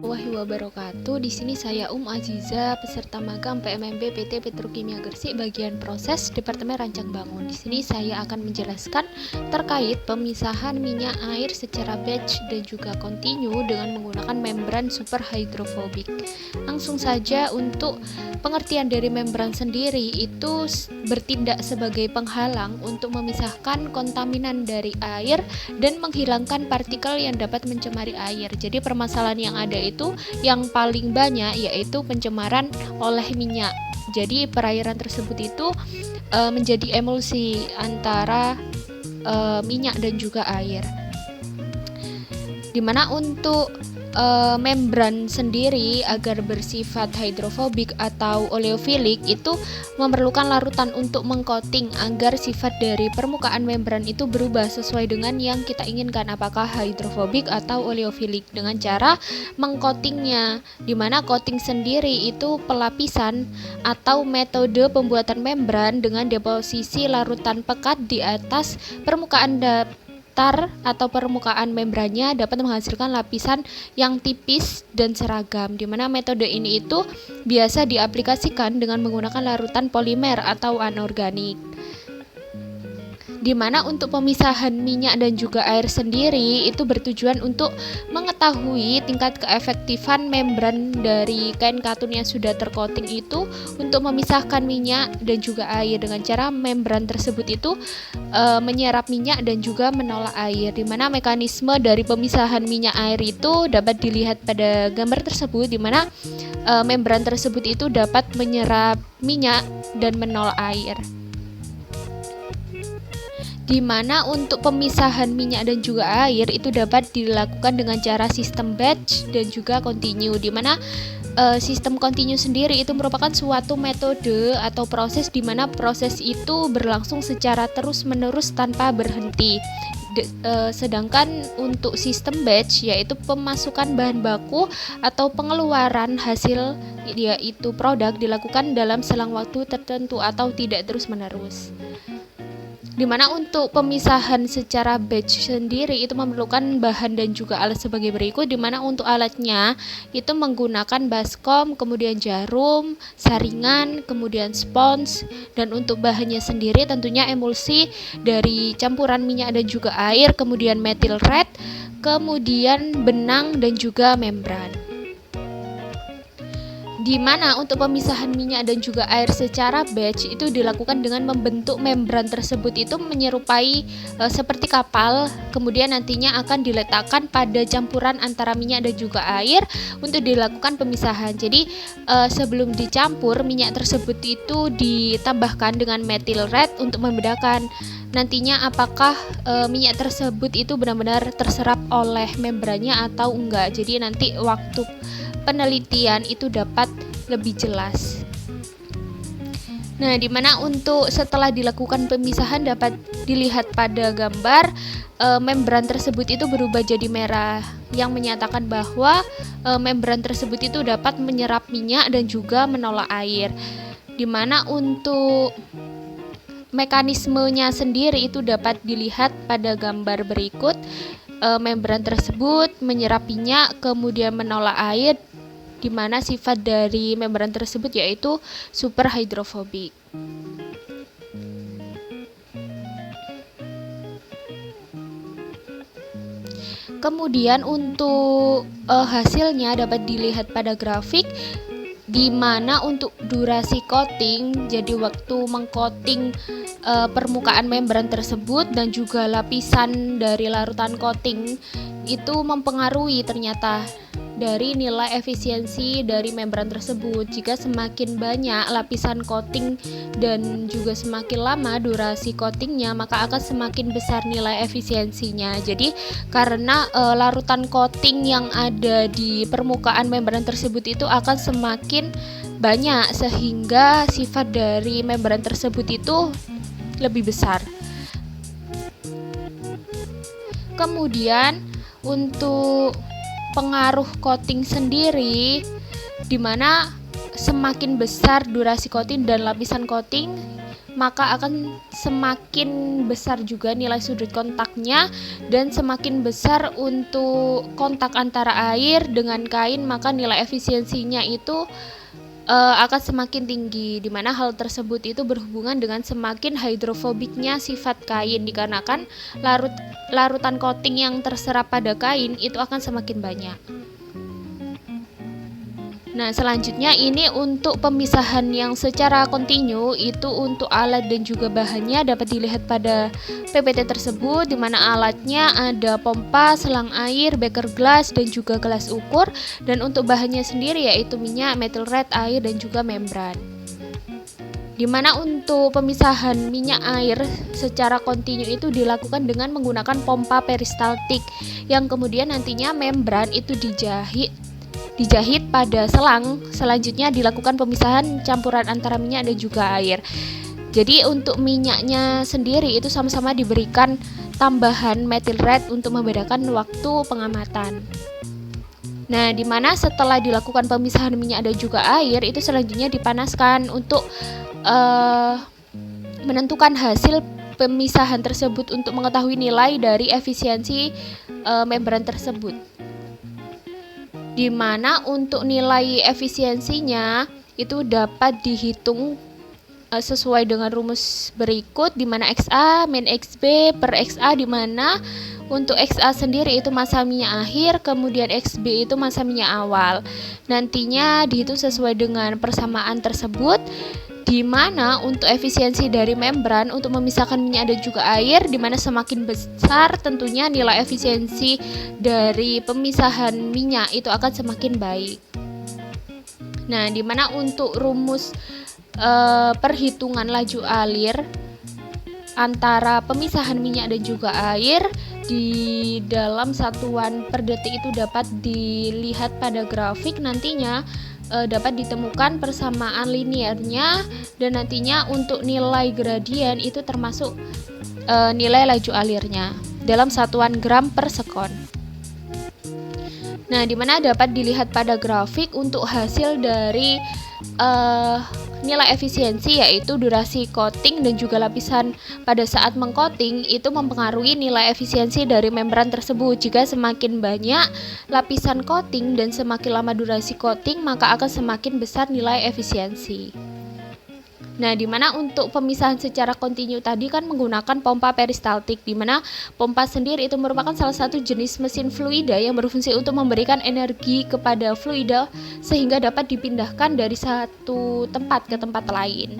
warahmatullahi wabarakatuh. Di sini saya Aziza, peserta magang PMMB PT Petrokimia Gresik bagian proses Departemen Rancang Bangun. Di sini saya akan menjelaskan terkait pemisahan minyak air secara batch dan juga kontinu dengan menggunakan membran super hydrophobic. Langsung saja, untuk pengertian dari membran sendiri itu bertindak sebagai penghalang untuk memisahkan kontaminan dari air dan menghilangkan partikel yang dapat mencemari air. Jadi permasalahan yang ada itu yang paling banyak yaitu pencemaran oleh minyak. Jadi perairan tersebut itu menjadi emulsi antara minyak dan juga air. Dimana untuk membran sendiri agar bersifat hidrofobik atau oleofilik itu memerlukan larutan untuk mengcoating agar sifat dari permukaan membran itu berubah sesuai dengan yang kita inginkan, apakah hidrofobik atau oleofilik, dengan cara mengcoatingnya, dimana coating sendiri itu pelapisan atau metode pembuatan membran dengan deposisi larutan pekat di atas permukaan atau permukaan membrannya dapat menghasilkan lapisan yang tipis dan seragam, di mana metode ini itu biasa diaplikasikan dengan menggunakan larutan polimer atau anorganik. Di mana untuk pemisahan minyak dan juga air sendiri itu bertujuan untuk mengetahui tingkat keefektifan membran dari kain katun yang sudah tercoating itu untuk memisahkan minyak dan juga air, dengan cara membran tersebut itu menyerap minyak dan juga menolak air. Di mana mekanisme dari pemisahan minyak air itu dapat dilihat pada gambar tersebut, di mana membran tersebut itu dapat menyerap minyak dan menolak air. Di mana untuk pemisahan minyak dan juga air itu dapat dilakukan dengan cara sistem batch dan juga continue, di mana sistem continue sendiri itu merupakan suatu metode atau proses di mana proses itu berlangsung secara terus-menerus tanpa berhenti. Sedangkan untuk sistem batch yaitu pemasukan bahan baku atau pengeluaran hasil yaitu produk dilakukan dalam selang waktu tertentu atau tidak terus-menerus. Dimana untuk pemisahan secara batch sendiri itu memerlukan bahan dan juga alat sebagai berikut, dimana untuk alatnya itu menggunakan baskom, kemudian jarum, saringan, kemudian spons, dan untuk bahannya sendiri tentunya emulsi dari campuran minyak dan juga air, kemudian methyl red, kemudian benang dan juga membran. Di mana untuk pemisahan minyak dan juga air secara batch itu dilakukan dengan membentuk membran tersebut itu menyerupai seperti kapal, kemudian nantinya akan diletakkan pada campuran antara minyak dan juga air untuk dilakukan pemisahan. Jadi sebelum dicampur, minyak tersebut itu ditambahkan dengan methyl red untuk membedakan nantinya apakah minyak tersebut itu benar-benar terserap oleh membrannya atau enggak. Jadi nanti waktu penelitian itu dapat lebih jelas. Nah, dimana untuk setelah dilakukan pemisahan dapat dilihat pada gambar membran tersebut itu berubah jadi merah, yang menyatakan bahwa membran tersebut itu dapat menyerap minyak dan juga menolak air. Dimana untuk mekanismenya sendiri itu dapat dilihat pada gambar berikut. Membran tersebut menyerap minyak kemudian menolak air, di mana sifat dari membran tersebut yaitu super hydrophobic. Kemudian untuk hasilnya dapat dilihat pada grafik, di mana untuk durasi coating, jadi waktu mengcoating permukaan membran tersebut dan juga lapisan dari larutan coating itu mempengaruhi ternyata dari nilai efisiensi dari membran tersebut. Jika semakin banyak lapisan coating dan juga semakin lama durasi coatingnya, maka akan semakin besar nilai efisiensinya. Jadi karena larutan coating yang ada di permukaan membran tersebut itu akan semakin banyak, sehingga sifat dari membran tersebut itu lebih besar. Kemudian untuk pengaruh coating sendiri, di mana semakin besar durasi coating dan lapisan coating, maka akan semakin besar juga nilai sudut kontaknya, dan semakin besar untuk kontak antara air dengan kain, maka nilai efisiensinya itu akan semakin tinggi, di mana hal tersebut itu berhubungan dengan semakin hidrofobiknya sifat kain, dikarenakan larutan coating yang terserap pada kain itu akan semakin banyak. Nah, selanjutnya ini untuk pemisahan yang secara kontinu, itu untuk alat dan juga bahannya dapat dilihat pada PPT tersebut, di mana alatnya ada pompa, selang air, beker gelas, dan juga gelas ukur. Dan untuk bahannya sendiri yaitu minyak, methyl red, air, dan juga membran. Di mana untuk pemisahan minyak air secara kontinu itu dilakukan dengan menggunakan pompa peristaltik, yang kemudian nantinya membran itu dijahit pada selang. Selanjutnya dilakukan pemisahan campuran antara minyak dan juga air. Jadi untuk minyaknya sendiri itu sama-sama diberikan tambahan methyl red untuk membedakan waktu pengamatan. Nah, dimana setelah dilakukan pemisahan minyak dan juga air, itu selanjutnya dipanaskan untuk menentukan hasil pemisahan tersebut untuk mengetahui nilai dari efisiensi membran tersebut. Di mana untuk nilai efisiensinya itu dapat dihitung sesuai dengan rumus berikut, di mana XA min XB per XA, di mana untuk XA sendiri itu massa minyak akhir, kemudian XB itu massa minyak awal. Nantinya dihitung sesuai dengan persamaan tersebut, di mana untuk efisiensi dari membran untuk memisahkan minyak dan juga air, di mana semakin besar tentunya nilai efisiensi dari pemisahan minyak itu akan semakin baik. Nah, di mana untuk rumus perhitungan laju alir antara pemisahan minyak dan juga air di dalam satuan per detik itu dapat dilihat pada grafik. Nantinya dapat ditemukan persamaan linearnya, dan nantinya untuk nilai gradien itu termasuk nilai laju alirnya dalam satuan gram per sekon. Nah, dimana dapat dilihat pada grafik untuk hasil dari nilai efisiensi, yaitu durasi coating dan juga lapisan pada saat mengcoating itu mempengaruhi nilai efisiensi dari membran tersebut. Jika semakin banyak lapisan coating dan semakin lama durasi coating, maka akan semakin besar nilai efisiensi. Nah, dimana untuk pemisahan secara kontinu tadi kan menggunakan pompa peristaltik, dimana pompa sendiri itu merupakan salah satu jenis mesin fluida yang berfungsi untuk memberikan energi kepada fluida sehingga dapat dipindahkan dari satu tempat ke tempat lain.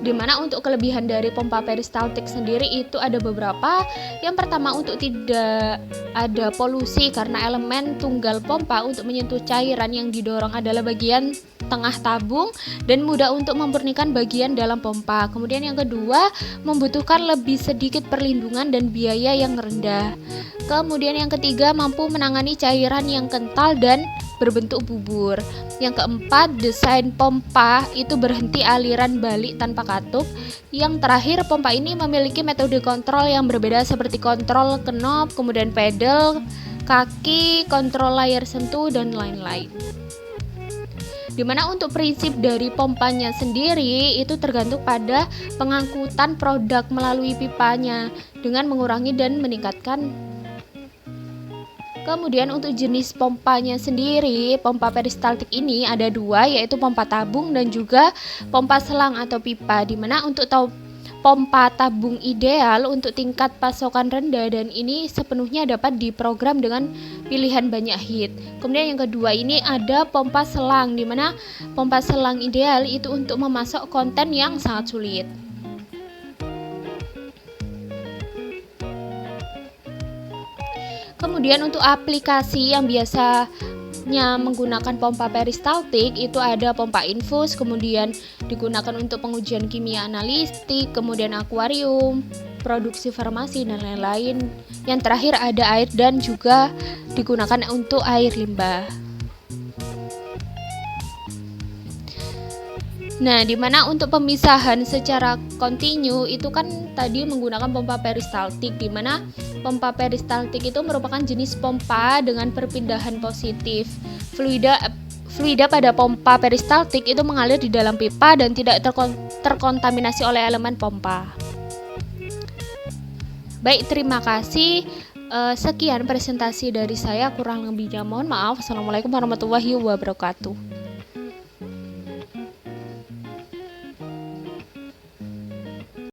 Dimana untuk kelebihan dari pompa peristaltik sendiri itu ada beberapa. Yang pertama, untuk tidak ada polusi karena elemen tunggal pompa untuk menyentuh cairan yang didorong adalah bagian tengah tabung dan mudah untuk memurnikan bagian dalam pompa. Kemudian yang kedua, membutuhkan lebih sedikit perlindungan dan biaya yang rendah. Kemudian yang ketiga, mampu menangani cairan yang kental dan berbentuk bubur. Yang keempat, desain pompa itu berhenti aliran balik tanpa katup. Yang terakhir, pompa ini memiliki metode kontrol yang berbeda seperti kontrol knob, kemudian pedal, kaki, kontrol layar sentuh, dan lain-lain. Dimana untuk prinsip dari pompanya sendiri itu tergantung pada pengangkutan produk melalui pipanya dengan mengurangi dan meningkatkan. Kemudian untuk jenis pompanya sendiri, pompa peristaltik ini ada dua, yaitu pompa tabung dan juga pompa selang atau pipa. Dimana untuk pompa tabung ideal untuk tingkat pasokan rendah dan ini sepenuhnya dapat diprogram dengan pilihan banyak heat. Kemudian yang kedua ini ada pompa selang, dimana pompa selang ideal itu untuk memasok konten yang sangat sulit. Kemudian untuk aplikasi yang biasanya menggunakan pompa peristaltik itu ada pompa infus, kemudian digunakan untuk pengujian kimia analitik, kemudian akuarium, produksi farmasi, dan lain-lain. Yang terakhir ada air dan juga digunakan untuk air limbah. Nah, dimana untuk pemisahan secara kontinu itu kan tadi menggunakan pompa peristaltik, dimana pompa peristaltik itu merupakan jenis pompa dengan perpindahan positif Fluida pada pompa peristaltik itu mengalir di dalam pipa dan tidak terkontaminasi oleh elemen pompa. Baik, terima kasih. Sekian presentasi dari saya, kurang lebihnya mohon maaf. Assalamualaikum warahmatullahi wabarakatuh.